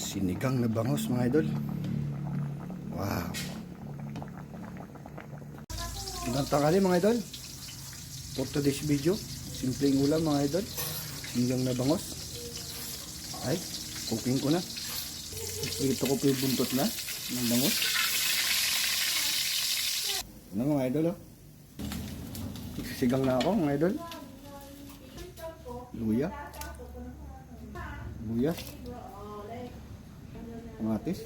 Sinigang na bangos mga idol. Wow. Magandang tanghali mga idol. For today's video, simpleng ulam mga idol. Sinigang na bangos. Ay, cooking ko na. Ito ko po yung buntot na ng bangos. Ano mga idol oh. Sisigang na ako mga idol. Luya. Luya. Kamatis.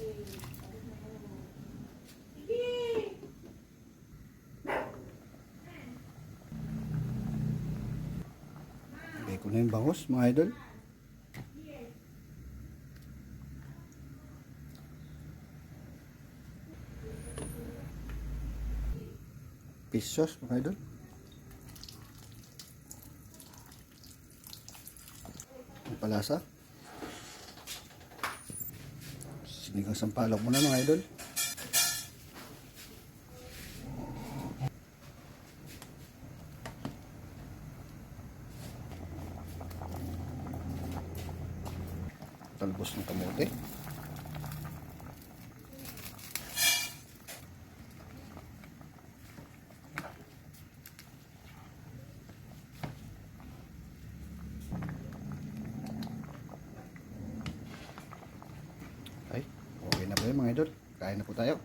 Lagay ko na yung bangos mga idol. Fish sauce mga idol. Ang palasa. Sinigang sampalok muna mga idol. Talbos ng kamote. Ay, okay na po yun mga idol. Kain na po tayo.